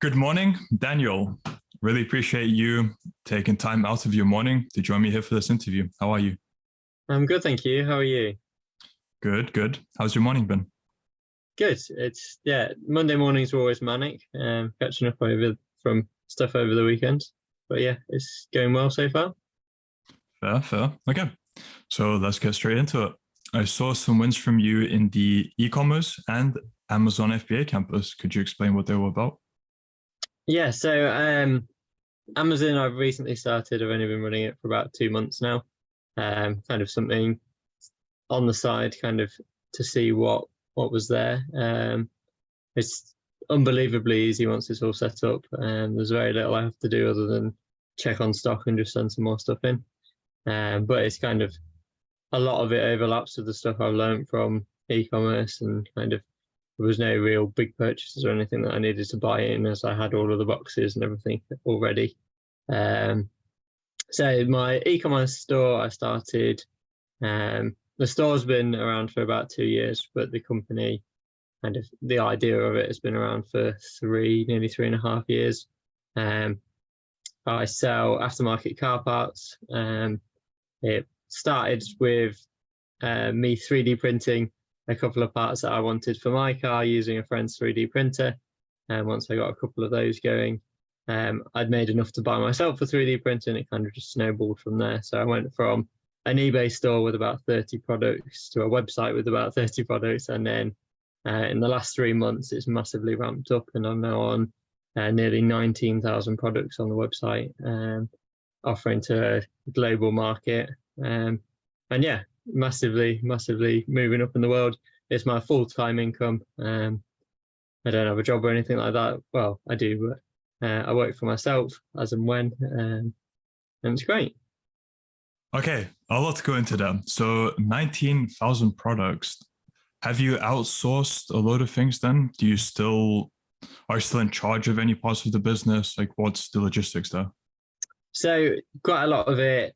Good morning, Daniel. Really appreciate you taking time out of your morning to join me here for this interview. How are you? I'm good, thank you. How are you? Good, good. How's your morning been? Good. Monday mornings are always manic, catching up from stuff over the weekend. But yeah, it's going well so far. Fair, fair. Okay, so let's get straight into it. I saw some wins from you in the e-commerce and Amazon FBA campus. Could you explain what they were about? Yeah, so Amazon, I've recently started. I've only been running it for about 2 months now. Kind of something on the side, kind of to see what was there. It's unbelievably easy once it's all set up. There's very little I have to do other than check on stock and just send some more stuff in. But it's kind of a lot of it overlaps with the stuff I've learned from e-commerce, and kind of there was no real big purchases or anything that I needed to buy in, as I had all of the boxes and everything already. So my e-commerce store, I started. The store's been around for about 2 years, but the company, kind of the idea of it, has been around for nearly 3.5 years. I sell aftermarket car parts. It started with me 3D printing a couple of parts that I wanted for my car using a friend's 3D printer. And once I got a couple of those going, I'd made enough to buy myself a 3D printer, and it kind of just snowballed from there. So I went from an eBay store with about 30 products to a website with about 30 products. And then in the last 3 months, it's massively ramped up, and I'm now on nearly 19,000 products on the website, offering to a global market. And yeah, massively moving up in the world. It's my full-time income. I don't have a job or anything like that. Well, I do, but I work for myself as and when, and it's great. Okay, a lot to go into that. So 19,000 products. Have you outsourced a load of things then? Are you still in charge of any parts of the business? Like, what's the logistics there? So quite a lot of it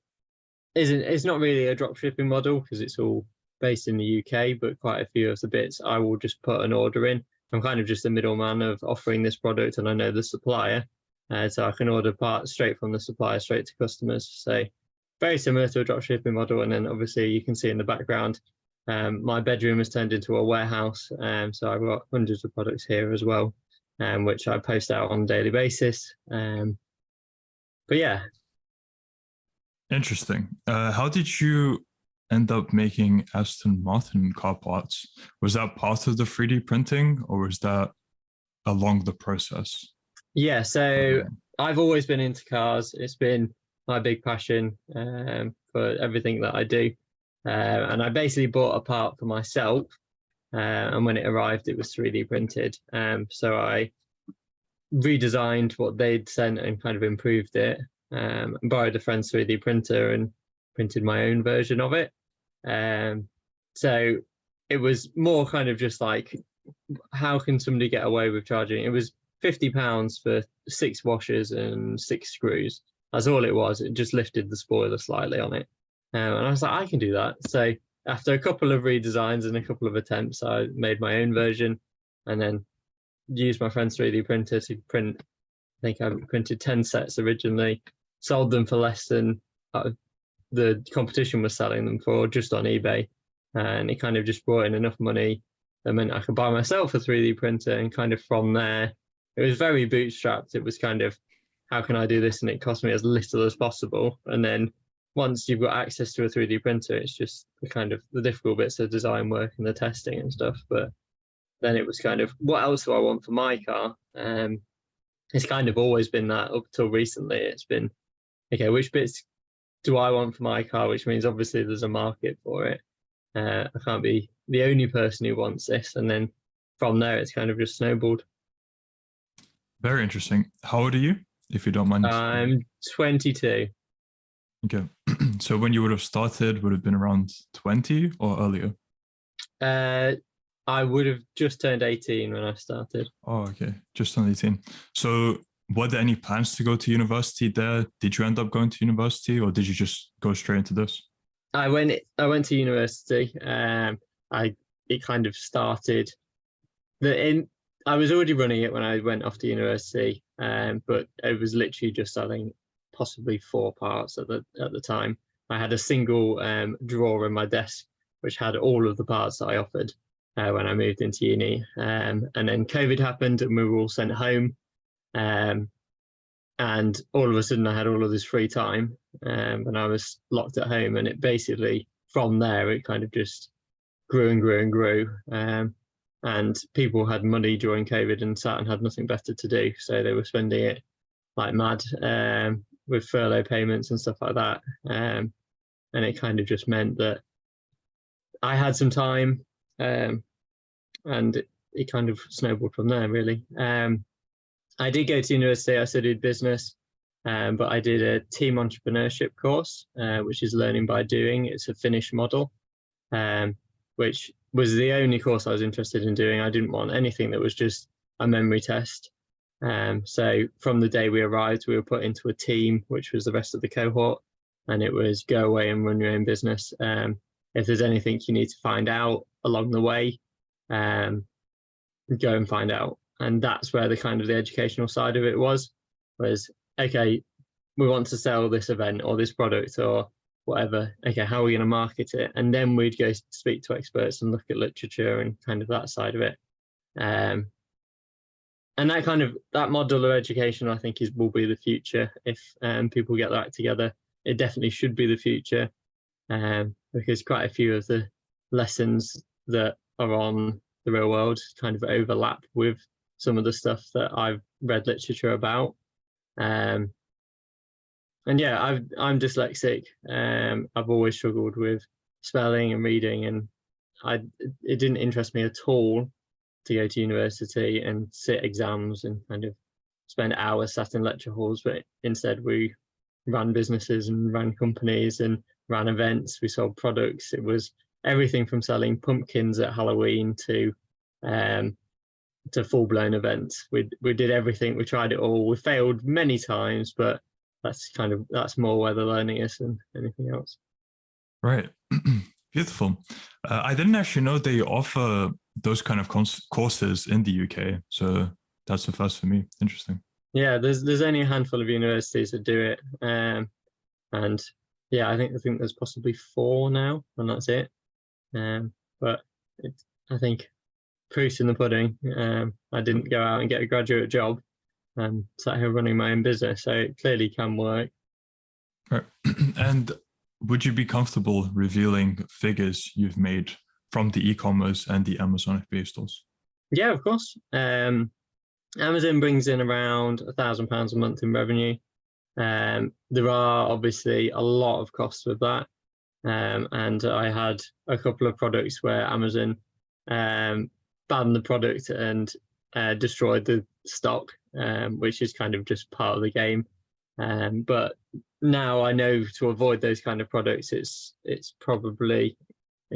it's not really a drop shipping model, because it's all based in the UK, but quite a few of the bits I will just put an order in. I'm kind of just the middleman of offering this product, and I know the supplier, so I can order parts straight from the supplier straight to customers. So very similar to a drop shipping model. And then obviously you can see in the background, my bedroom has turned into a warehouse. So I've got hundreds of products here as well, which I post out on a daily basis. But yeah. Interesting. How did you end up making Aston Martin car parts? Was that part of the 3D printing, or was that along the process? Yeah, so I've always been into cars. It's been my big passion for everything that I do. And I basically bought a part for myself. And when it arrived, it was 3D printed. So I redesigned what they'd sent and kind of improved it. Borrowed a friend's 3D printer and printed my own version of it. So it was more kind of just like, how can somebody get away with charging? It was £50 for 6 washers and 6 screws. That's all it was. It just lifted the spoiler slightly on it. And I was like, I can do that. So after a couple of redesigns and a couple of attempts, I made my own version, and then used my friend's 3D printer to print. I think I printed 10 sets originally, sold them for less than the competition was selling them for, just on eBay. And it kind of just brought in enough money that meant I could buy myself a 3D printer. And kind of from there, it was very bootstrapped. It was kind of, how can I do this? And it cost me as little as possible. And then once you've got access to a 3D printer, it's just the difficult bits of design work and the testing and stuff. But then it was kind of, what else do I want for my car? It's kind of always been that up till recently. It's been, okay, which bits do I want for my car? Which means obviously there's a market for it. I can't be the only person who wants this. And then from there, it's kind of just snowballed. Very interesting. How old are you, if you don't mind? I'm 22. Okay. So when you would have started, would have been around 20 or earlier? I would have just turned 18 when I started. Oh, okay. Just turned 18. So were there any plans to go to university there? Did you end up going to university, or did you just go straight into this? I went to university. It kind of started I was already running it when I went off to university, but it was literally just selling possibly 4 parts at the time. I had a single drawer in my desk which had all of the parts that I offered when I moved into uni. And then COVID happened and we were all sent home. And all of a sudden I had all of this free time and I was locked at home. And it basically, from there, it kind of just grew and grew and grew. And people had money during COVID and sat and had nothing better to do. So they were spending it like mad with furlough payments and stuff like that. And it kind of just meant that I had some time and it kind of snowballed from there, really. I did go to university, I studied business, but I did a team entrepreneurship course, which is learning by doing. It's a Finnish model, which was the only course I was interested in doing. I didn't want anything that was just a memory test. So from the day we arrived, we were put into a team, which was the rest of the cohort, and it was go away and run your own business. If there's anything you need to find out along the way, go and find out. And that's where the kind of the educational side of it was, okay, we want to sell this event or this product or whatever. Okay, how are we going to market it? And then we'd go speak to experts and look at literature and kind of that side of it. And that model of education, I think, will be the future if people get that together. It definitely should be the future because quite a few of the lessons that are on the real world kind of overlap with some of the stuff that I've read literature about. And yeah, I'm dyslexic. I've always struggled with spelling and reading, and it didn't interest me at all to go to university and sit exams and kind of spend hours sat in lecture halls. But instead, we ran businesses and ran companies and ran events. We sold products. It was everything from selling pumpkins at Halloween to full-blown events. We did everything. We tried it all. We failed many times, but that's more where the learning is than anything else. Right. Beautiful. I didn't actually know they offer those kind of courses in the UK. So that's the first for me. Interesting. Yeah, there's only a handful of universities that do it. And yeah, I think there's possibly 4 now, and that's it. But I think proof's in the pudding. I didn't go out and get a graduate job and sat here running my own business, so it clearly can work. Right. And would you be comfortable revealing figures you've made from the e-commerce and the Amazon FBA stores? Yeah, of course. Amazon brings in around £1,000 a month in revenue. There are obviously a lot of costs with that. And I had a couple of products where Amazon banned the product and destroyed the stock, which is kind of just part of the game. But now I know to avoid those kind of products, it's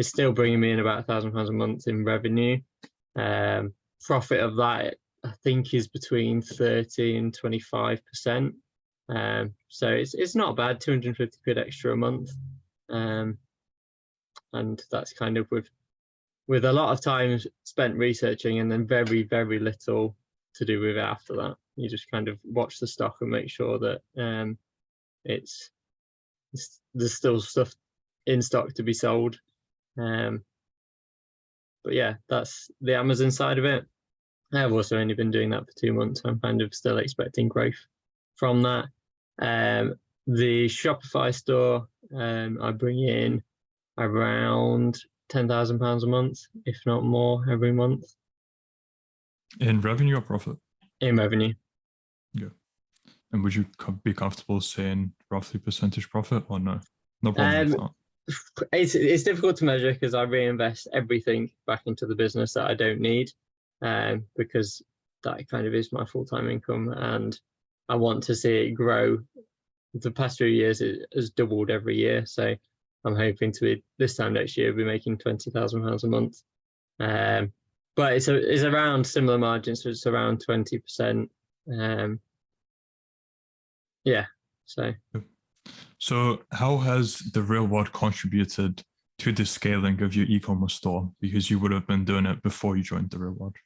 still bringing me in about £1,000 a month in revenue. Profit of that, I think, is between 30 and 25%. So it's not bad, 250 quid extra a month. And that's kind of with a lot of time spent researching and then very, very little to do with it after that. You just kind of watch the stock and make sure that there's still stuff in stock to be sold. But yeah, that's the Amazon side of it. I've also only been doing that for 2 months. I'm kind of still expecting growth from that. The Shopify store, I bring in around £10,000 a month, if not more, every month. In revenue or profit? In revenue. Yeah. And would you be comfortable saying roughly percentage profit or no? No problem with that. It's difficult to measure because I reinvest everything back into the business that I don't need, because that kind of is my full-time income, and I want to see it grow. The past few years it has doubled every year, so I'm hoping to be this time next year be making £20,000 a month. But it's around similar margins, so it's around 20%. Yeah. So how has the real world contributed to the scaling of your e-commerce store? Because you would have been doing it before you joined the real world.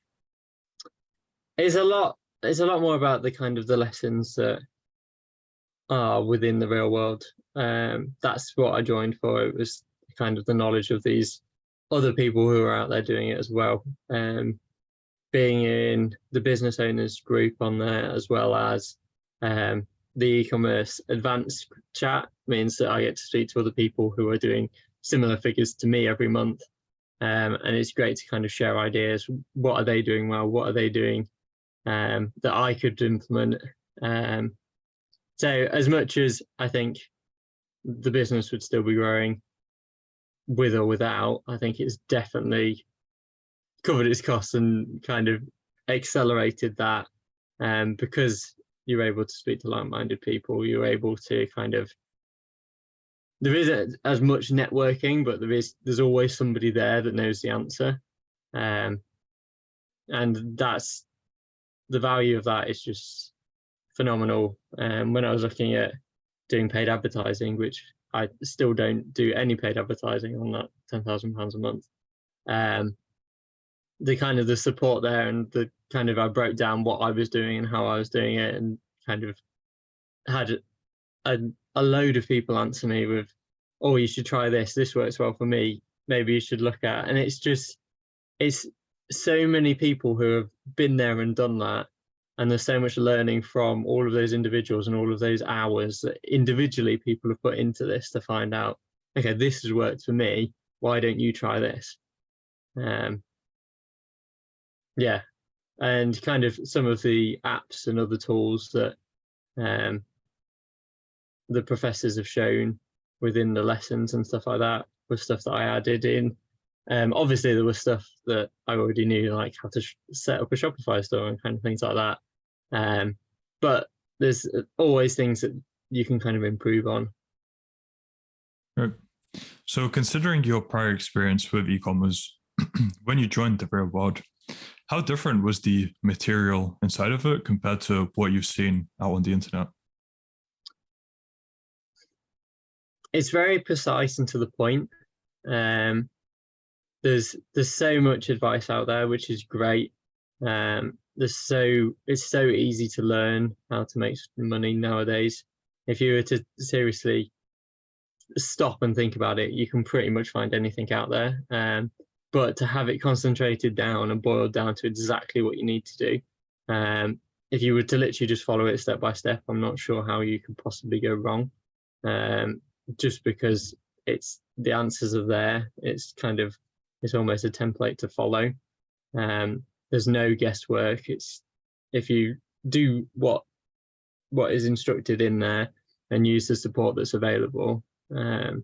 It's a lot. It's a lot more about the kind of the lessons that are within the real world. That's what I joined for. It was kind of the knowledge of these other people who are out there doing it as well. Being in the business owners group on there, as well as the Ecommerce advanced chat, means that I get to speak to other people who are doing similar figures to me every month. And it's great to kind of share ideas. What are they doing well? What are they doing that I could implement? So as much as I think the business would still be growing with or without, I think it's definitely covered its costs and kind of accelerated that, because you're able to speak to like-minded people. You're able to kind of, there isn't as much networking, but there's always somebody there that knows the answer, and that's the value of that is just phenomenal. When I was looking at doing paid advertising, which I still don't do any paid advertising on that £10,000 a month, the kind of the support there, and the kind of I broke down what I was doing and how I was doing it, and kind of had a load of people answer me with, oh, you should try this, this works well for me, maybe you should look at. And it's so many people who have been there and done that, and there's so much learning from all of those individuals and all of those hours that individually people have put into this to find out, okay, this has worked for me, why don't you try this? Yeah, and kind of some of the apps and other tools that the professors have shown within the lessons and stuff like that was stuff that I added in. Obviously there was stuff that I already knew, like how to set up a Shopify store and kind of things like that, but there's always things that you can kind of improve on. Right. So considering your prior experience with e-commerce, when you joined the real world, how different was the material inside of it compared to what you've seen out on the internet? It's very precise and to the point. There's so much advice out there, which is great. It's so easy to learn how to make money nowadays. If you were to seriously stop and think about it, you can pretty much find anything out there. But to have it concentrated down and boiled down to exactly what you need to do, if you were to literally just follow it step by step, I'm not sure how you could possibly go wrong. Just because the answers are there. It's almost a template to follow. There's no guesswork. If you do what is instructed in there and use the support that's available, then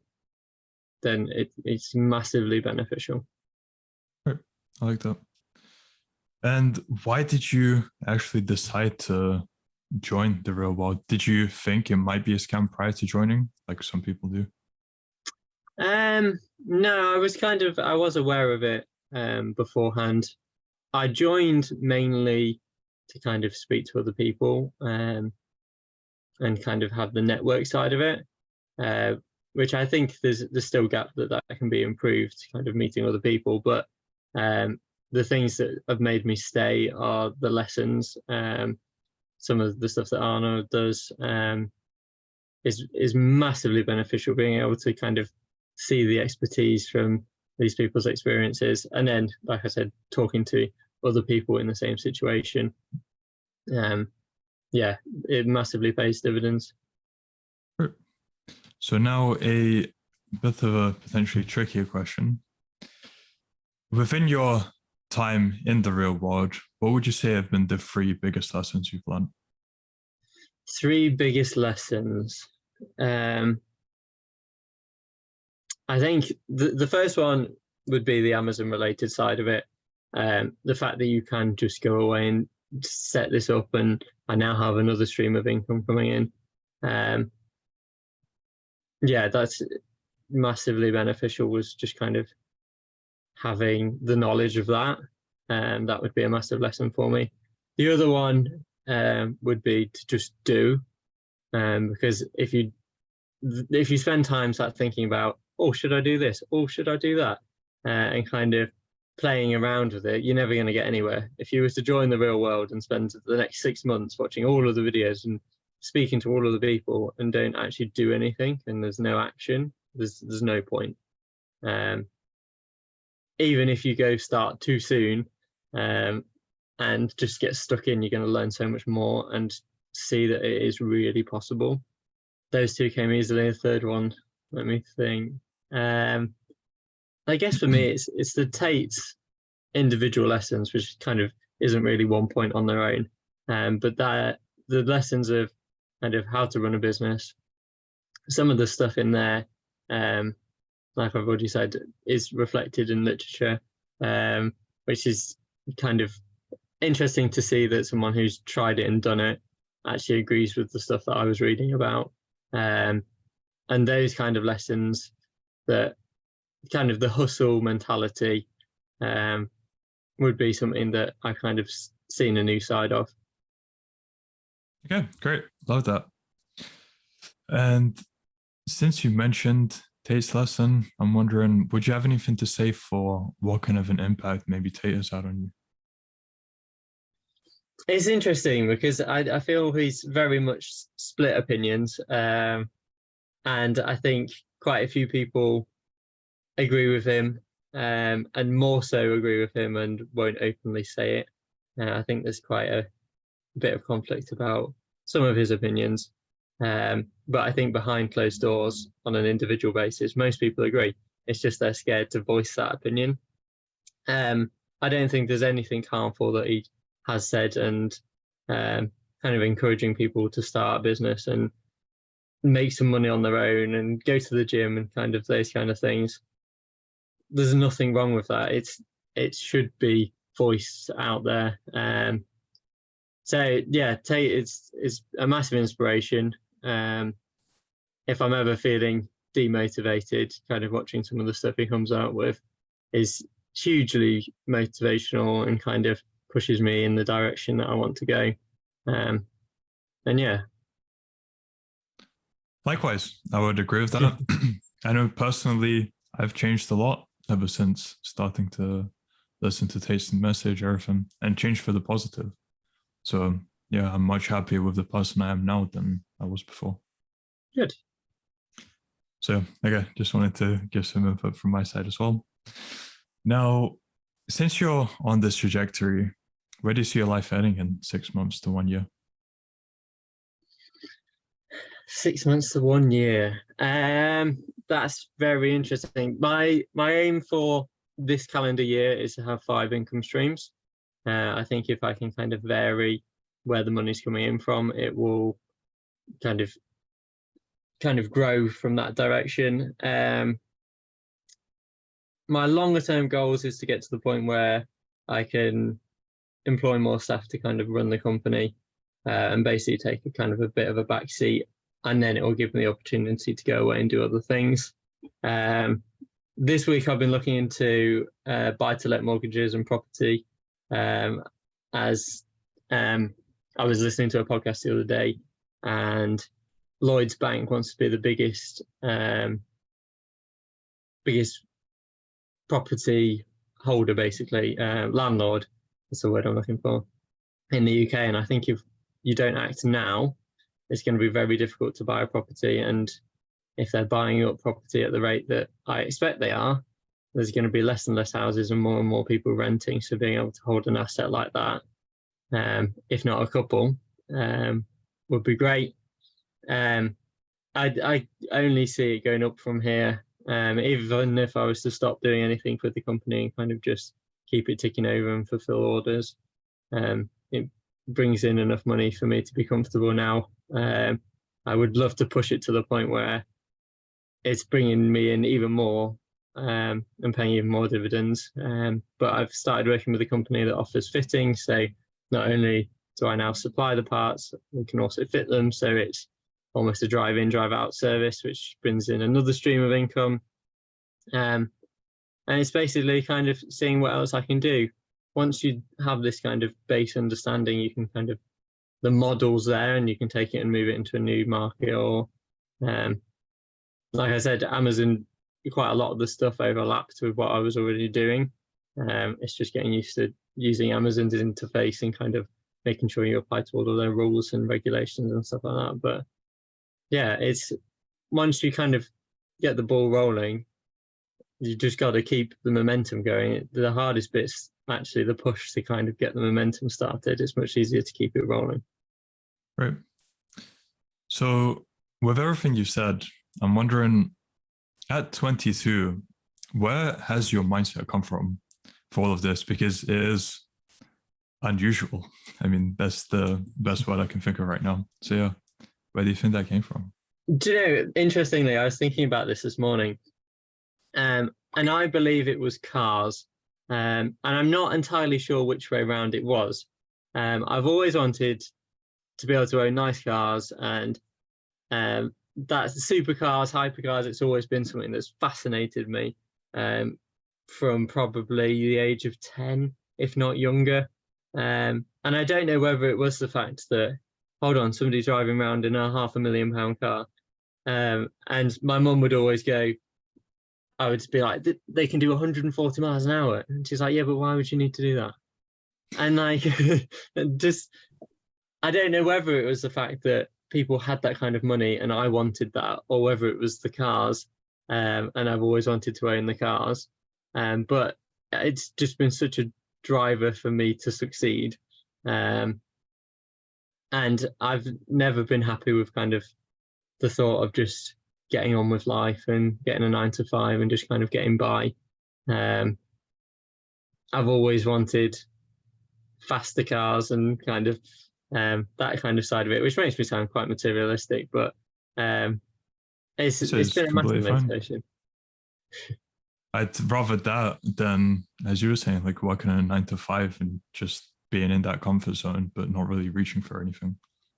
it's massively beneficial. I like that. And why did you actually decide to join the real world? Did you think it might be a scam prior to joining, like some people do? No, I was aware of it beforehand. I joined mainly to kind of speak to other people and kind of have the network side of it, which I think there's still a gap that can be improved, kind of meeting other people. But the things that have made me stay are the lessons. Some of the stuff that Arno does is massively beneficial, being able to kind of see the expertise from these people's experiences, and then, like I said, talking to other people in the same situation. Yeah, it massively pays dividends. So now a bit of a potentially trickier question. Within your time in the real world, what would you say have been the 3 biggest lessons you've learned? 3 biggest lessons. I think the first one would be the Amazon related side of it. The fact that you can just go away and set this up, and I now have another stream of income coming in. Yeah, that's massively beneficial, was just kind of having the knowledge of that. And that would be a massive lesson for me. The other one would be to just do, because if you spend time thinking about, oh, should I do this? Oh, should I do that? And kind of playing around with it, you're never going to get anywhere. If you were to join the real world and spend the next 6 months watching all of the videos and speaking to all of the people and don't actually do anything, and there's no action, there's no point. Even if you go start too soon and just get stuck in, you're going to learn so much more and see that it is really possible. Those two came easily. The third one, let me think. I guess for me, it's the Tate's individual lessons, which kind of isn't really one point on their own, but that the lessons of kind of how to run a business, some of the stuff in there, like I've already said, is reflected in literature, which is kind of interesting to see that someone who's tried it and done it actually agrees with the stuff that I was reading about. And those kind of lessons, that kind of the hustle mentality, would be something that I kind of seen a new side of. Okay, great. Love that. And since you mentioned Tate's lesson, I'm wondering, would you have anything to say for what kind of an impact maybe Tate has had on you? It's interesting because I feel he's very much split opinions. And I think quite a few people agree with him, and more so agree with him and won't openly say it. I think there's quite a bit of conflict about some of his opinions. But I think behind closed doors on an individual basis, most people agree. It's just they're scared to voice that opinion. I don't think there's anything harmful that he has said, and kind of encouraging people to start a business and make some money on their own and go to the gym and kind of those kind of things. There's nothing wrong with that. It should be voiced out there. So yeah, Tate is a massive inspiration. If I'm ever feeling demotivated, kind of watching some of the stuff he comes out with is hugely motivational and kind of pushes me in the direction that I want to go. And yeah. Likewise, I would agree with that. I know personally, I've changed a lot ever since starting to listen to Tate's message, everything, and changed for the positive. So yeah, I'm much happier with the person I am now than I was before. Good. So okay, just wanted to give some input from my side as well. Now, since you're on this trajectory, where do you see your life heading in 6 months to 1 year? 6 months to 1 year. That's very interesting. My aim for this calendar year is to have 5 income streams. I think if I can kind of vary where the money's coming in from, it will kind of grow from that direction. My longer term goals is to get to the point where I can employ more staff to kind of run the company, and basically take a kind of a bit of a back seat, and then it will give me the opportunity to go away and do other things. This week I've been looking into buy-to-let mortgages and property, as I was listening to a podcast the other day, and Lloyd's Bank wants to be the biggest property holder, basically, landlord, that's the word I'm looking for, in the UK. And I think if you don't act now, it's going to be very difficult to buy a property. And if they're buying up property at the rate that I expect they are, there's going to be less and less houses and more people renting. So being able to hold an asset like that, if not a couple, would be great. I only see it going up from here. Even if I was to stop doing anything with the company and kind of just keep it ticking over and fulfill orders, it brings in enough money for me to be comfortable now. I would love to push it to the point where it's bringing me in even more, and paying even more dividends. But I've started working with a company that offers fitting, so not only do I now supply the parts, we can also fit them. So it's almost a drive-in, drive-out service, which brings in another stream of income. And it's basically kind of seeing what else I can do. Once you have this kind of base understanding, you can kind of, the model's there and you can take it and move it into a new market. Or like I said, Amazon, quite a lot of the stuff overlapped with what I was already doing. It's just getting used to using Amazon's interface and kind of making sure you apply to all of their rules and regulations and stuff like that. But yeah, it's once you kind of get the ball rolling, you just got to keep the momentum going. The hardest bit's actually the push to kind of get the momentum started. It's much easier to keep it rolling. Right. So with everything you said, I'm wondering, at 22, where has your mindset come from for all of this? Because it is unusual. I mean, that's the best word I can think of right now. So yeah, where do you think that came from? Do you know, interestingly, I was thinking about this morning, and I believe it was cars. And I'm not entirely sure which way around it was. I've always wanted to be able to own nice cars, and that's supercars, hypercars. It's always been something that's fascinated me from probably the age of 10, if not younger. And I don't know whether it was the fact that, hold on, somebody's driving around in a £500,000 car. And my mum would always go, I would be like, they can do 140 miles an hour. And she's like, yeah, but why would you need to do that? And like, just, I don't know whether it was the fact that people had that kind of money and I wanted that, or whether it was the cars. And I've always wanted to own the cars. But it's just been such a driver for me to succeed. And I've never been happy with kind of the thought of just getting on with life and getting a 9 to 5 and just kind of getting by. I've always wanted faster cars and kind of that kind of side of it, which makes me sound quite materialistic, but it's been a massive motivation. I'd rather that than, as you were saying, like working in a 9 to 5 and just being in that comfort zone, but not really reaching for anything.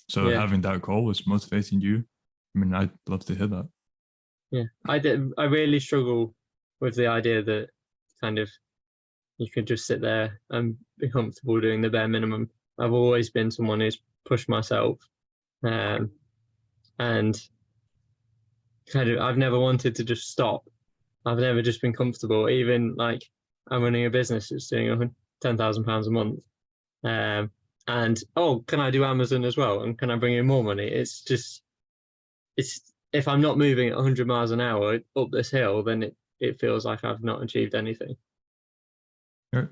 So having that goal is motivating you. I mean, I'd love to hear that. Yeah, I really struggle with the idea that kind of you can just sit there and be comfortable doing the bare minimum. I've always been someone who's pushed myself, and kind of I've never wanted to just stop. I've never just been comfortable. Even like I'm running a business that's doing £10,000 a month, and can I do Amazon as well? And can I bring in more money? It's if I'm not moving at 100 miles an hour up this hill, then it feels like I've not achieved anything. Sure.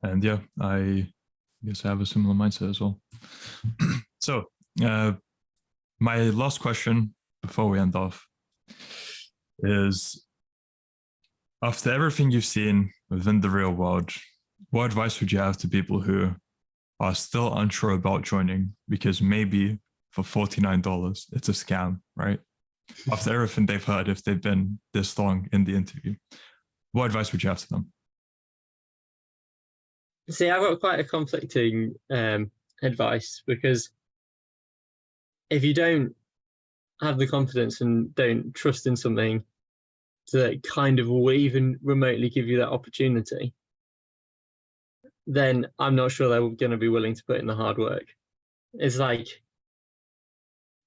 And yeah, I guess I have a similar mindset as well. So my last question before we end off is, after everything you've seen within the real world, what advice would you have to people who are still unsure about joining because maybe for $49 it's a scam, right? After everything they've heard, if they've been this long in the interview, what advice would you have to them? See, I've got quite a conflicting advice, because if you don't have the confidence and don't trust in something that kind of will even remotely give you that opportunity, then I'm not sure they're going to be willing to put in the hard work. It's like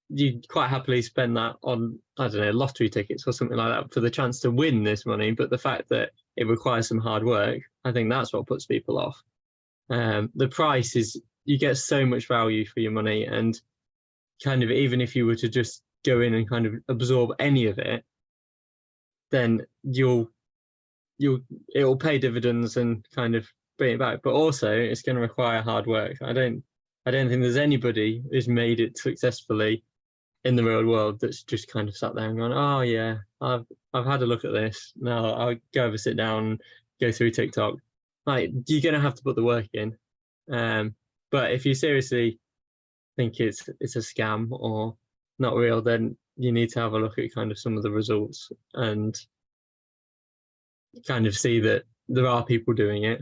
you'd quite happily spend that on, I don't know, lottery tickets or something like that for the chance to win this money. But the fact that it requires some hard work, I think that's what puts people off. The price is, you get so much value for your money, and kind of even if you were to just go in and kind of absorb any of it, then it'll pay dividends and kind of bring it back. But also it's going to require hard work. I don't think there's anybody who's made it successfully in the real world that's just kind of sat there and gone, oh yeah, I've had a look at this. Now I'll go over, sit down, and go through TikTok. Like, you're going to have to put the work in. But if you seriously think it's a scam or not real, then you need to have a look at kind of some of the results and kind of see that there are people doing it,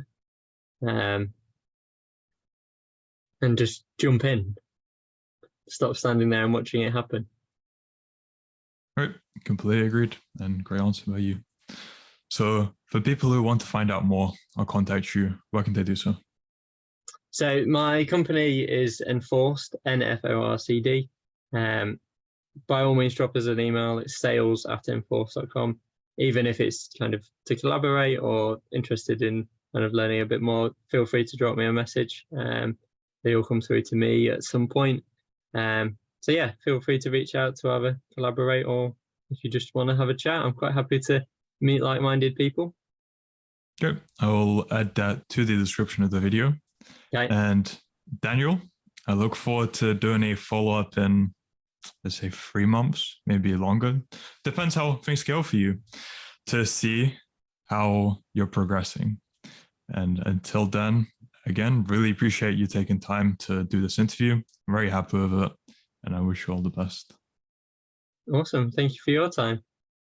and just jump in. Stop standing there and watching it happen. Right, completely agreed, and great answer by you. So for people who want to find out more or contact you, where can they do so? So my company is Enforced, NFORCD. By all means, drop us an email. It's sales@enforced.com. even if it's kind of to collaborate or interested in kind of learning a bit more, feel free to drop me a message. They all come through to me at some point. So yeah, feel free to reach out to either collaborate, or if you just want to have a chat, I'm quite happy to meet like-minded people. Okay, I will add that to the description of the video. Okay. And Daniel, I look forward to doing a follow-up in, let's say, 3 months, maybe longer. Depends how things go for you, to see how you're progressing. And until then, again, really appreciate you taking time to do this interview. I'm very happy with it, and I wish you all the best. Awesome. Thank you for your time.